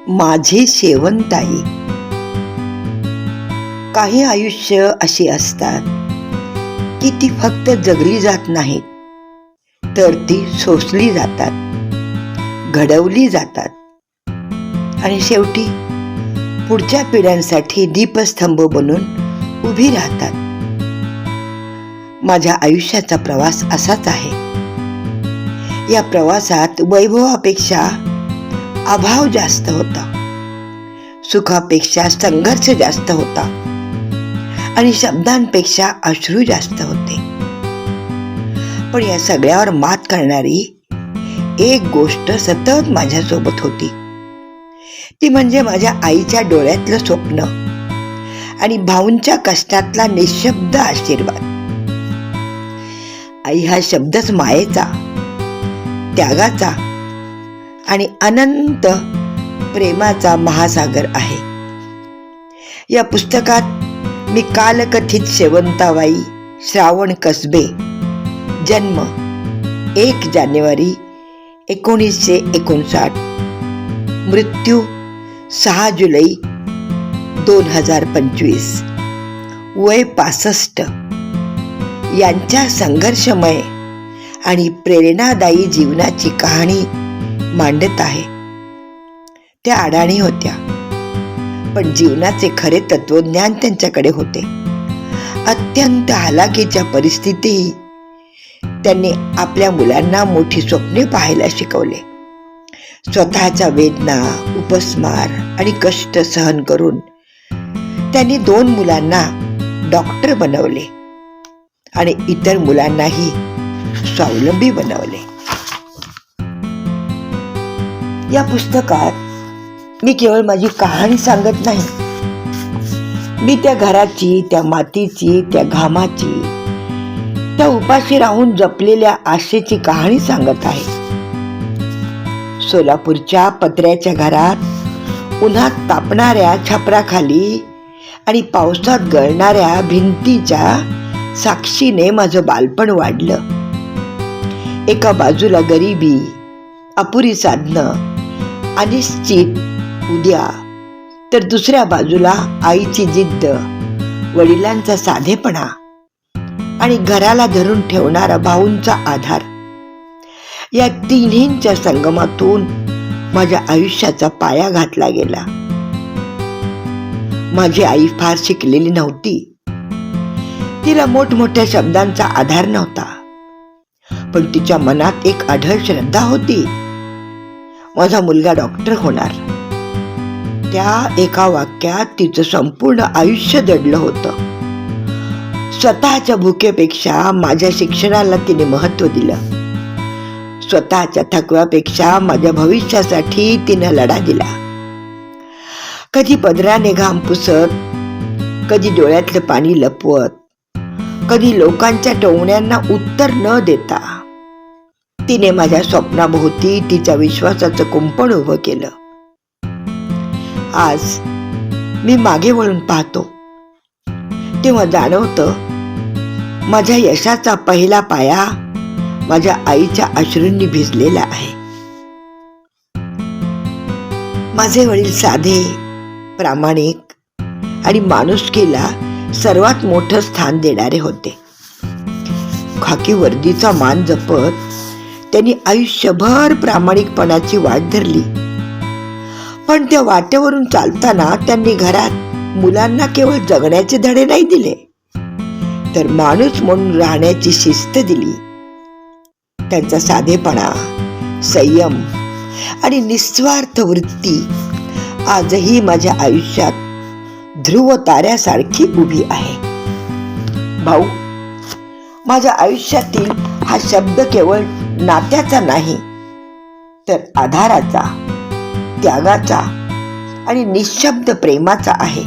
माझी शेवंताई. काही आयुष्य अशी असतात की ती फक्त जगली जात नाहीत, तर ती सोसली जातात, घडवली जातात आणि शेवटी पुढच्या पिढ्यांसाठी दीपस्तंभ बनून उभी राहतात. माझ्या आयुष्याचा प्रवास असाच आहे. या प्रवासात वैभवापेक्षा अभाव जास्त होता, सुखापेक्षा संघर्ष जास्त होता आणि शब्दांपेक्षा अश्रू जास्त होते. पण या सगळ्यावर मात करणारी एक गोष्ट सतत माझ्यासोबत होती. ती म्हणजे माझ्या आईच्या डोळ्यातलं स्वप्न आणि भाऊंच्या कष्टातला निशब्द आशीर्वाद. आई हा शब्दच मायेचा, त्यागाचा आणि अनंत प्रेमाचा महासागर आहे. या पुस्तकात मी कालकथित शेवंताबाई श्रावण कसबे, जन्म 1 जानेवारी 1959, मृत्यू 6 जुलै 2025, वय 65, यांच्या संघर्षमय आणि प्रेरणादायी जीवनाची कहाणी मांडत आहे. त्या अडाणी होत्या, पण जीवनाचे खरे तत्वज्ञान त्यांच्याकडे होते. अत्यंत हालाकीच्या परिस्थितीतही त्यांनी आपल्या मुलांना मोठी स्वप्ने पाहायला शिकवले. स्वतःच्या वेदना, उपस्मार आणि कष्ट सहन करून त्यांनी 2 मुलांना डॉक्टर बनवले आणि इतर मुलांनाही स्वावलंबी बनवले. या पुस्तकात मी केवळ माझी कहाणी सांगत नाही, मी त्या घराची, त्या मातीची, त्या घामाची, त्या उपाशी राहून जपलेल्या आशेची कहाणी सांगत आहे. सोलापूरच्या पत्र्याच्या घरात उन्हात तापणाऱ्या छपराखाली आणि पावसात गळणाऱ्या भिंतीच्या साक्षीने माझं बालपण वाढलं. एका बाजूला गरिबी, अपुरी साधनं, अनिश्चित उद्या, तर दुसऱ्या बाजूला आईची जिद्द, वडिलांचा साधेपणा आणि घराला धरून ठेवणारा भाऊंचा आधार. या तिन्हींच्या संगमातून माझ्या आयुष्याचा पाया घातला गेला. माझी आई फार शिकलेली नव्हती, तिला मोठमोठ्या शब्दांचा आधार नव्हता, पण तिच्या मनात एक अढळ श्रद्धा होती, माझा मुलगा डॉक्टर होणार. त्या एका वाक्यात तिचं संपूर्ण आयुष्य दडलं होतं. स्वतःच्या भुकेपेक्षा माझ्या शिक्षणाला तिने महत्त्व दिलं. स्वतःच्या थकव्यापेक्षा माझ्या भविष्यासाठी तिनं लढा दिला. कधी पदराने घाम पुसत, कधी डोळ्यातलं पाणी लपवत, कधी लोकांच्या टोमण्यांना उत्तर न देता तिने माझ्या स्वप्नाभोवती तिच्या विश्वासाचं कुंपण उभं केलं. आज मी मागे वळून पाहतो तेव्हा जाणवतं माझ्या यशाचा पहिला पाया माझ्या आईच्या अश्रूंनी भिजलेला आहे. माझे वडील साधे, प्रामाणिक आणि माणुसकीला सर्वात मोठं स्थान देणारे होते. खाकी वर्दीचा मान जपत त्यांनी आयुष्यभर प्रामाणिकपणाची वाट धरली. पण त्या वाटेवरून चालताना त्यांनी घरात मुलांना केवळ जगण्याचे धडे नाही दिले, तर माणूस म्हणून राहण्याची शिस्त दिली. त्यांचा साधेपणा, संयम आणि निस्वार्थ वृत्ती आजही माझ्या आयुष्यात ध्रुव ताऱ्यासारखी उभी आहे. भाऊ, माझ्या आयुष्यातील हा शब्द केवळ नात्याचा नाही, तर आधाराचा, त्यागाचा आणि निशब्द प्रेमाचा आहे.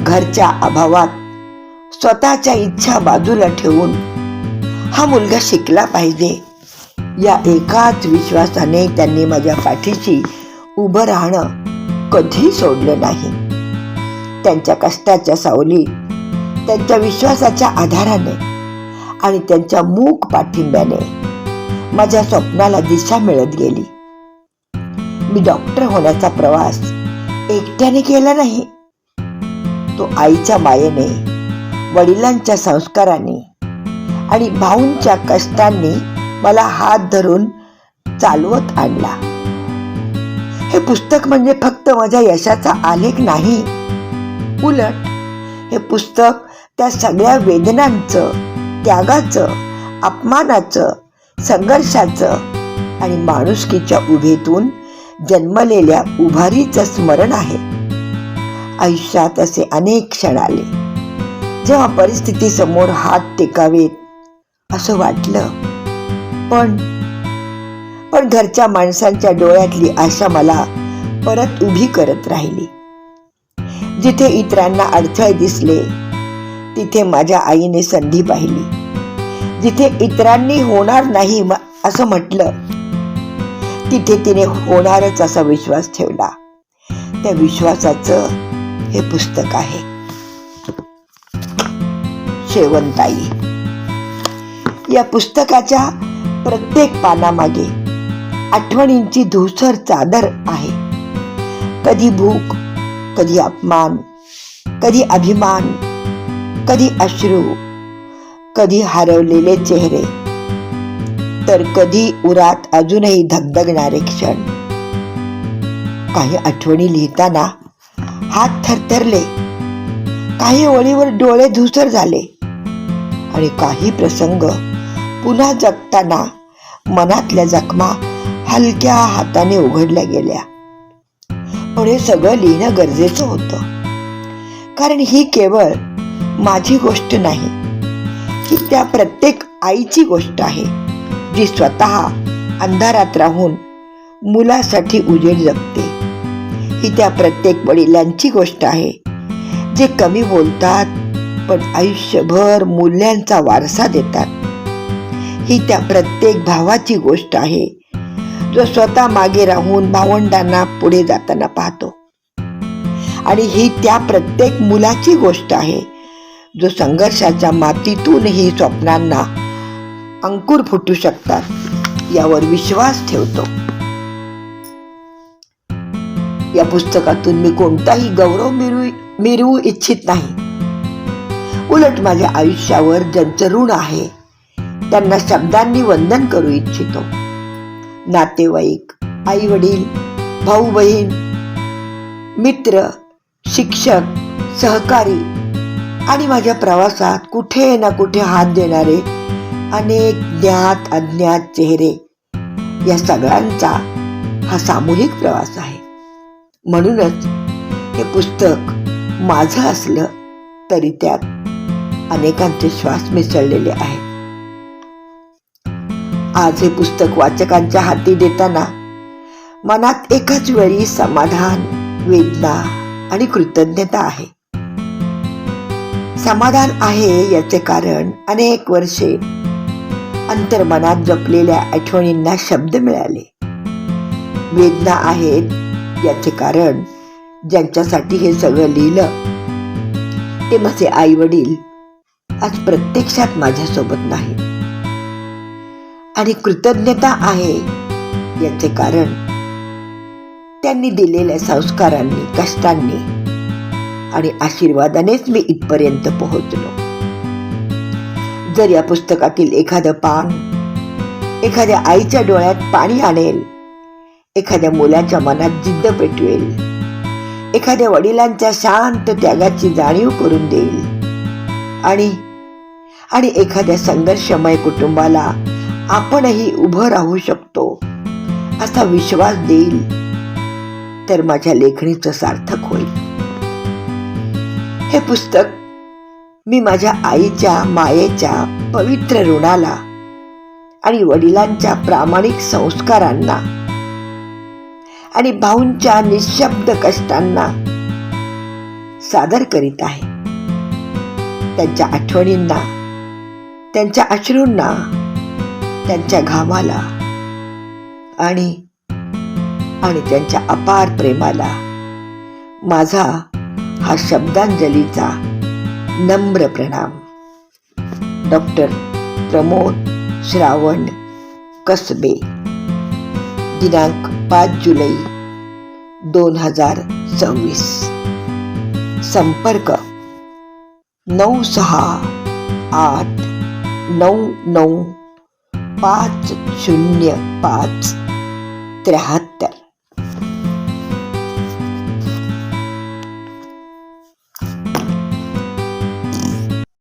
घरच्या अभावात स्वतःच्या इच्छा बाजूला ठेवून हा मुलगा शिकला पाहिजे, या एकाच विश्वासाने त्यांनी माझ्या पाठीशी उभं राहणं कधी सोडलं नाही. त्यांच्या कष्टाच्या सावलीत, त्यांच्या विश्वासाच्या आधाराने आणि त्यांच्या मूक पाठिंब्याने माझ्या स्वप्नाला दिशा मिळत गेली. मी डॉक्टर होण्याचा प्रवास एकट्याने केला नाही. तो आईच्या मायेने, वडिलांच्या संस्काराने आणि भाऊंच्या कष्टांनी मला हात धरून चालवत आणला. हे पुस्तक म्हणजे फक्त माझ्या यशाचा आलेख नाही. उलट हे पुस्तक त्या सगळ्या वेदनांचं, त्यागाचं, अपमानाचं, संघर्षाचं आणि माणुसकीच्या उभेतून जन्मलेल्या उभारीचं स्मरण आहे. आयुष्यात असे अनेक क्षण आले जेव्हा परिस्थिती समोर हात टेकावेत असं वाटलं, पण घरच्या माणसांच्या डोळ्यातली आशा मला परत उभी करत राहिली. जिथे इतरांना अडथळे दिसले तिथे माझ्या आईने संधी पाहिली. जिथे इतरांनी होणार नाही असं म्हटलं तिथे तिने होणारच असा विश्वास ठेवला. त्या विश्वासाचं हे पुस्तक आहे. शेवंताई. या पुस्तकाच्या प्रत्येक पानामागे आठवणींची धूसर चादर आहे. कधी भूक, कधी अपमान, कधी अभिमान, कधी अश्रू, कधी हरवलेले चेहरे, तर कधी उरात अजूनही धगधगणारे क्षण. काही आठवणी लिहिताना हात थरथरले, काही ओळीवर डोळे धुसर झाले आणि काही प्रसंग पुन्हा जगताना मनातल्या जखमा हलक्या हाताने उघडल्या गेल्या. पण हे सगळं लिहिणं गरजेचं होतं, कारण ही केवळ माझी गोष्ट नाही, ही त्या प्रत्येक आईची गोष्ट आहे जी स्वतः अंधारात राहून मुलासाठी उजेड जगते. ही त्या प्रत्येक वडिलांची गोष्ट आहे जे कमी बोलतात पण आयुष्यभर मूल्यांचा वारसा देतात. ही त्या प्रत्येक भावाची गोष्ट आहे जो स्वतः मागे राहून भावंडांना पुढे जाताना पाहतो. आणि ही त्या प्रत्येक मुलाची गोष्ट आहे जो संघर्षाच्या मातीतूनही स्वप्नांना अंकुर फुटू शकतात यावर विश्वास ठेवतो. या पुस्तकातून मी कोणताही गौरव मिरवू इच्छित नाही. उलट माझ्या आयुष्यावर ज्यांचं ऋण आहे त्यांना शब्दांनी वंदन करू इच्छितो. नातेवाईक, आई वडील, भाऊ बहीण, मित्र, शिक्षक, सहकारी आणि माझ्या प्रवासात कुठे ना कुठे हात देणारे अनेक ज्ञात अज्ञात चेहरे, या सगळ्यांचा हा सामूहिक प्रवास आहे. म्हणूनच हे पुस्तक माझं असलं तरी त्यात अनेकांचे श्वास मिसळलेले आहेत. आज हे पुस्तक वाचकांच्या हाती देताना मनात एकाच वेळी समाधान, वेदना आणि कृतज्ञता आहे. समाधान आहे याचे कारण अनेक वर्षे अंतर्मनात जपलेल्या आठवणींना शब्द मिळाले. वेदना आहेत याचे कारण ज्यांच्यासाठी हे सगळं लिहिलं ते माझे आई वडील आज प्रत्यक्षात माझ्यासोबत नाही. आणि कृतज्ञता आहे याचे कारण त्यांनी दिलेल्या संस्कारांनी, कष्टांनी आणि आशीर्वादानेच मी इथपर्यंत पोहोचलो. जर या पुस्तकातील एखादं पान एखाद्या आईच्या डोळ्यात पाणी आणेल, एखाद्या मुलाच्या मनात जिद्द पेटवेल, एखाद्या वडिलांच्या शांत त्यागाची जाणीव करून देईल आणि एखाद्या संघर्षमय कुटुंबाला आपणही उभं राहू शकतो असा विश्वास देईल, तर माझ्या लेखणीचं सार्थक होईल. हे पुस्तक मी माझ्या आईच्या मायेच्या पवित्र ऋणाला आणि वडिलांच्या प्रामाणिक संस्कारांना आणि भाऊंच्या निशब्द कष्टांना सादर करीत आहे. त्यांच्या आठवणींना, त्यांच्या अश्रूंना, त्यांच्या घामाला आणि त्यांच्या अपार प्रेमाला माझा हा शब्दांजलीचा नम्र प्रणाम. डॉक्टर प्रमोद श्रावण कसबे. दिनांक 5 जुलै 2026. संपर्क 9689950573.